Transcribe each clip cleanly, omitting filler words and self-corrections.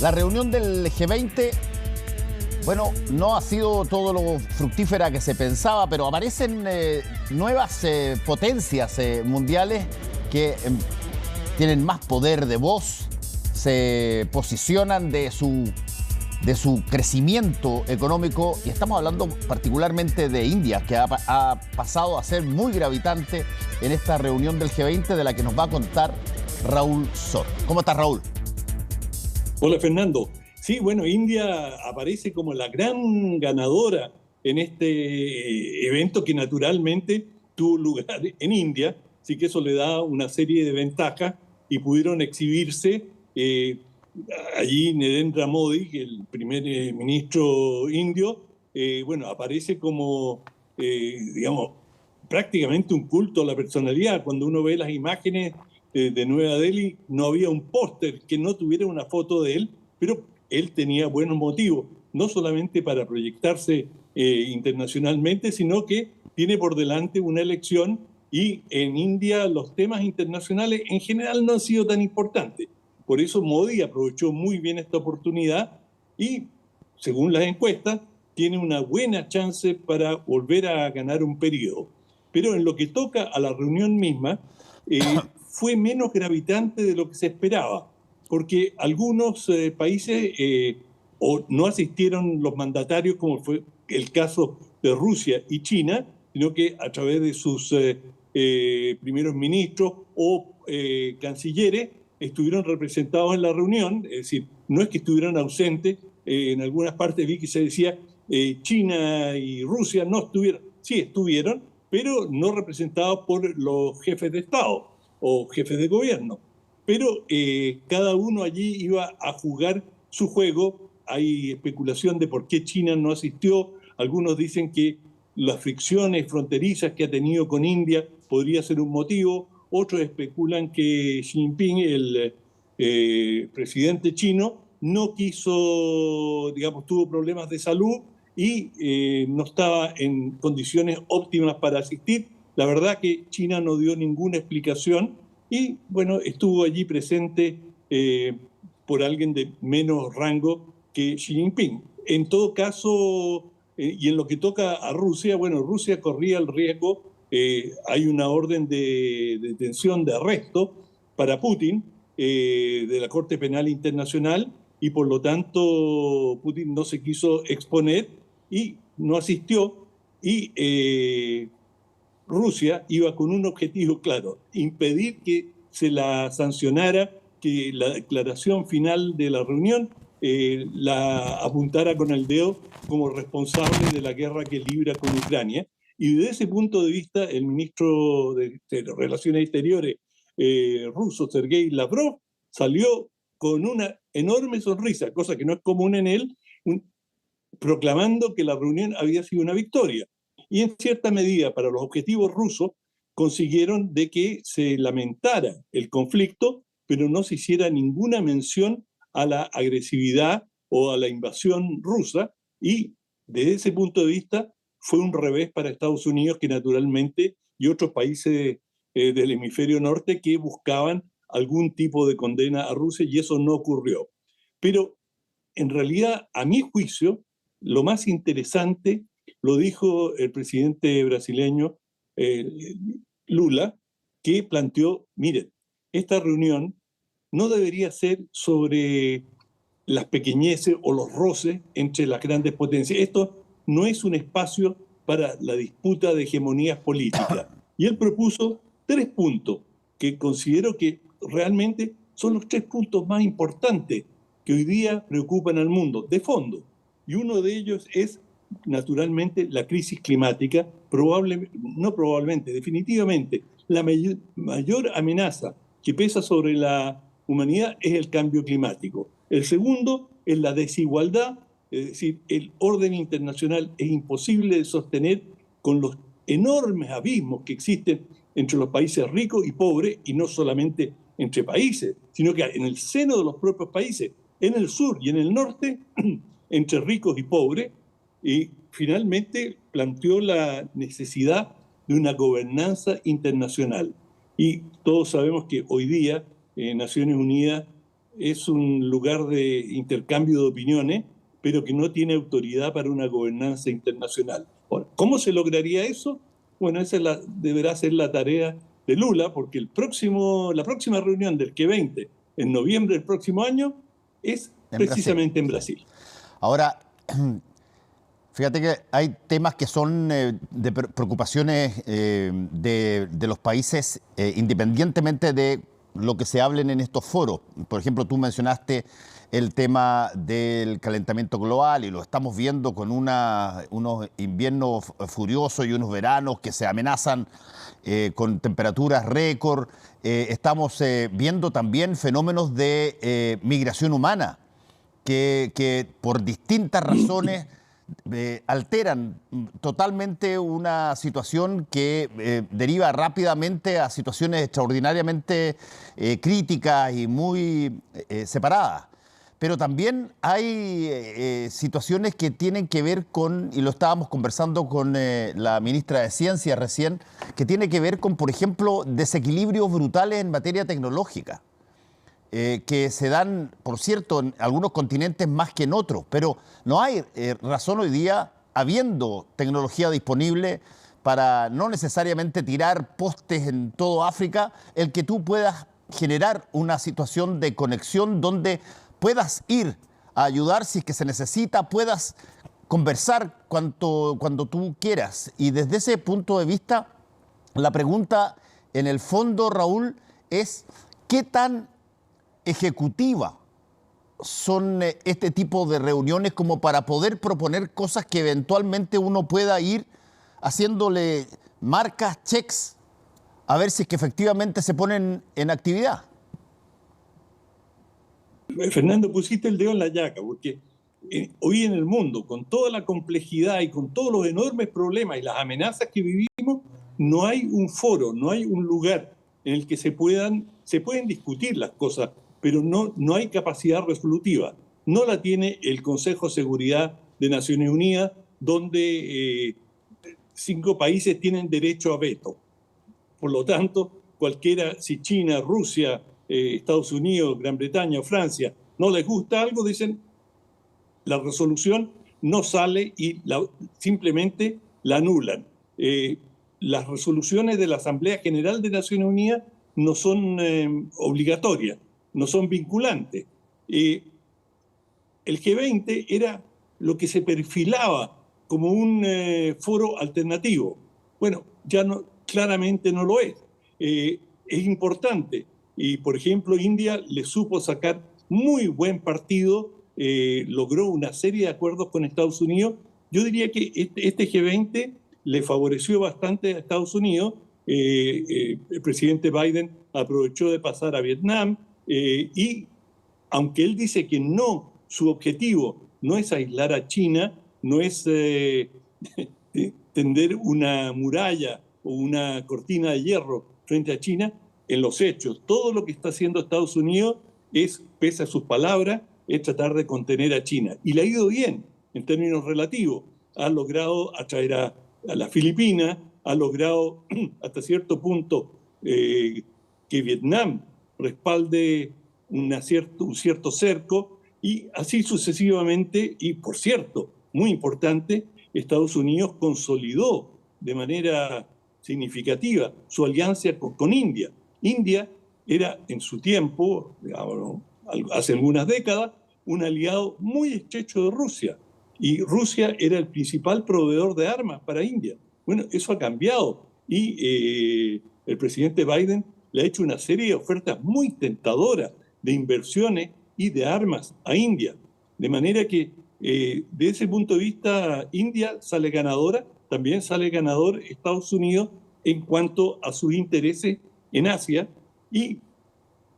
La reunión del G20, bueno, no ha sido todo lo fructífera que se pensaba, pero aparecen nuevas potencias mundiales que tienen más poder de voz, se posicionan de su crecimiento económico, y estamos hablando particularmente de India, que ha pasado a ser muy gravitante en esta reunión del G20, de la que nos va a contar Raúl Sor. ¿Cómo estás, Raúl? Hola, Fernando. Sí, bueno, India aparece como la gran ganadora en este evento que naturalmente tuvo lugar en India, así que eso le da una serie de ventajas y pudieron exhibirse allí Narendra Modi, el primer ministro indio, bueno, aparece como, digamos, prácticamente un culto a la personalidad. Cuando uno ve las imágenes de Nueva Delhi, no había un póster que no tuviera una foto de él, pero él tenía buenos motivos, no solamente para proyectarse internacionalmente, sino que tiene por delante una elección, y en India los temas internacionales en general no han sido tan importantes. Por eso Modi aprovechó muy bien esta oportunidad y, según las encuestas, tiene una buena chance para volver a ganar un periodo. Pero en lo que toca a la reunión misma, fue menos gravitante de lo que se esperaba, porque algunos países o no asistieron los mandatarios, como fue el caso de Rusia y China, sino que a través de sus primeros ministros o cancilleres estuvieron representados en la reunión. Es decir, no es que estuvieran ausentes. En algunas partes vi que se decía China y Rusia no estuvieron. Sí, estuvieron, pero no representados por los jefes de Estado o jefes de gobierno. Pero cada uno allí iba a jugar su juego. Hay especulación de por qué China no asistió. Algunos dicen que las fricciones fronterizas que ha tenido con India podría ser un motivo. Otros especulan que Xi Jinping, el presidente chino, no quiso, digamos, tuvo problemas de salud y no estaba en condiciones óptimas para asistir. La verdad que China no dio ninguna explicación y, bueno, estuvo allí presente por alguien de menos rango que Xi Jinping. En todo caso, y en lo que toca a Rusia, bueno, Rusia corría el riesgo. Hay una orden de detención, de arresto para Putin de la Corte Penal Internacional, y por lo tanto Putin no se quiso exponer y no asistió, y Rusia iba con un objetivo claro: impedir que se la sancionara, que la declaración final de la reunión la apuntara con el dedo como responsable de la guerra que libra con Ucrania. Y desde ese punto de vista, el ministro de Relaciones Exteriores ruso, Sergei Lavrov, salió con una enorme sonrisa, cosa que no es común en él, proclamando que la reunión había sido una victoria. Y en cierta medida, para los objetivos rusos, consiguieron de que se lamentara el conflicto, pero no se hiciera ninguna mención a la agresividad o a la invasión rusa, y desde ese punto de vista fue un revés para Estados Unidos, que naturalmente, y otros países del hemisferio norte, que buscaban algún tipo de condena a Rusia, y eso no ocurrió. Pero en realidad, a mi juicio, lo más interesante lo dijo el presidente brasileño Lula, que planteó: miren, esta reunión no debería ser sobre las pequeñeces o los roces entre las grandes potencias. Esto no es un espacio para la disputa de hegemonías políticas. Y él propuso 3 puntos que considero que realmente son los 3 puntos más importantes que hoy día preocupan al mundo, de fondo. Y uno de ellos es, naturalmente, la crisis climática. Definitivamente, la mayor amenaza que pesa sobre la humanidad es el cambio climático. El segundo es la desigualdad, es decir, el orden internacional es imposible de sostener con los enormes abismos que existen entre los países ricos y pobres, y no solamente entre países, sino que en el seno de los propios países, en el sur y en el norte, entre ricos y pobres. Y finalmente planteó la necesidad de una gobernanza internacional. Y todos sabemos que hoy día Naciones Unidas es un lugar de intercambio de opiniones, pero que no tiene autoridad para una gobernanza internacional. Ahora, ¿cómo se lograría eso? Bueno, deberá ser la tarea de Lula, porque la próxima reunión del G20 en noviembre del próximo año es precisamente en Brasil. Ahora, fíjate que hay temas que son de preocupaciones de los países independientemente de lo que se hablen en estos foros. Por ejemplo, tú mencionaste el tema del calentamiento global y lo estamos viendo con unos inviernos furiosos y unos veranos que se amenazan con temperaturas récord. Estamos viendo también fenómenos de migración humana que por distintas razones alteran totalmente una situación que deriva rápidamente a situaciones extraordinariamente críticas y muy separadas. Pero también hay situaciones que tienen que ver con, y lo estábamos conversando con la ministra de Ciencia recién, que tiene que ver con, por ejemplo, desequilibrios brutales en materia tecnológica. Que se dan, por cierto, en algunos continentes más que en otros, pero no hay razón hoy día, habiendo tecnología disponible para no necesariamente tirar postes en todo África, el que tú puedas generar una situación de conexión donde puedas ir a ayudar si es que se necesita, puedas conversar cuando tú quieras. Y desde ese punto de vista, la pregunta en el fondo, Raúl, es ¿qué tan ejecutiva son este tipo de reuniones como para poder proponer cosas que eventualmente uno pueda ir haciéndole marcas, checks, a ver si es que efectivamente se ponen en actividad? Fernando, pusiste el dedo en la llaga, porque hoy en el mundo, con toda la complejidad y con todos los enormes problemas y las amenazas que vivimos, no hay un foro, no hay un lugar en el que se pueden discutir las cosas, pero no hay capacidad resolutiva. No la tiene el Consejo de Seguridad de Naciones Unidas, donde 5 países tienen derecho a veto. Por lo tanto, cualquiera, si China, Rusia, Estados Unidos, Gran Bretaña o Francia no les gusta algo, dicen la resolución no sale y simplemente la anulan. Las resoluciones de la Asamblea General de Naciones Unidas no son obligatorias, no son vinculantes. El G20 era lo que se perfilaba como un foro alternativo. Bueno, ya claramente no lo es. Es importante. Y, por ejemplo, India le supo sacar muy buen partido, logró una serie de acuerdos con Estados Unidos. Yo diría que este G20 le favoreció bastante a Estados Unidos. El presidente Biden aprovechó de pasar a Vietnam y aunque él dice que no, su objetivo no es aislar a China, no es tender una muralla o una cortina de hierro frente a China. En los hechos, todo lo que está haciendo Estados Unidos es, pese a sus palabras, es tratar de contener a China. Y le ha ido bien en términos relativos. Ha logrado atraer a las Filipinas, ha logrado hasta cierto punto que Vietnam respalde un cierto cerco y así sucesivamente. Y por cierto, muy importante, Estados Unidos consolidó de manera significativa su alianza con India. India era en su tiempo, digamos, hace algunas décadas, un aliado muy estrecho de Rusia. Y Rusia era el principal proveedor de armas para India. Bueno, eso ha cambiado. Y el presidente Biden le ha hecho una serie de ofertas muy tentadoras de inversiones y de armas a India. De manera que, de ese punto de vista, India sale ganadora, también sale ganador Estados Unidos en cuanto a sus intereses en Asia,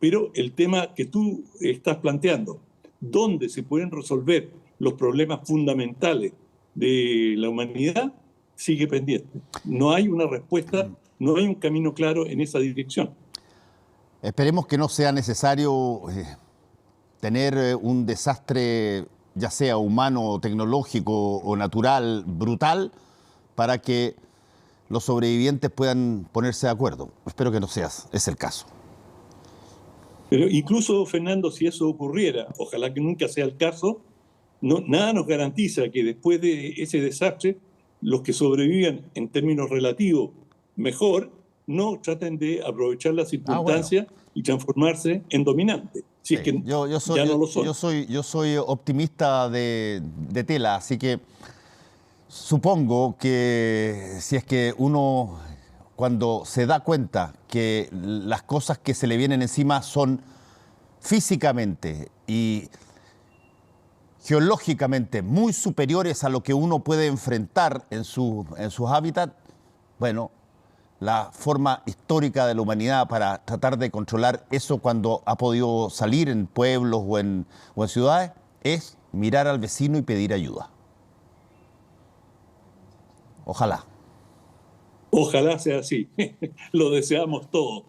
pero el tema que tú estás planteando, ¿dónde se pueden resolver los problemas fundamentales de la humanidad? Sigue pendiente. No hay una respuesta, no hay un camino claro en esa dirección. Esperemos que no sea necesario tener un desastre, ya sea humano, tecnológico o natural, brutal, para que los sobrevivientes puedan ponerse de acuerdo. Espero que no sea, es el caso. Pero incluso, Fernando, si eso ocurriera, ojalá que nunca sea el caso, no, nada nos garantiza que después de ese desastre, los que sobrevivan en términos relativos mejor, no traten de aprovechar la circunstancia y transformarse en dominante. Si es que ya no lo son. Yo soy optimista de tela, así que supongo que si es que uno, cuando se da cuenta que las cosas que se le vienen encima son físicamente y geológicamente muy superiores a lo que uno puede enfrentar en sus hábitats, bueno, la forma histórica de la humanidad para tratar de controlar eso cuando ha podido salir en pueblos o en ciudades es mirar al vecino y pedir ayuda. Ojalá. Ojalá sea así. Lo deseamos todos.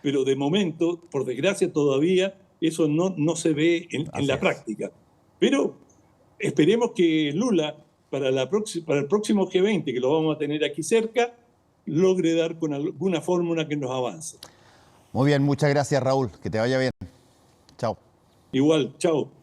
Pero de momento, por desgracia, todavía eso no se ve en la práctica. Pero esperemos que Lula, para el próximo G20, que lo vamos a tener aquí cerca, logre dar con alguna fórmula que nos avance. Muy bien, muchas gracias, Raúl. Que te vaya bien. Chao. Igual, chao.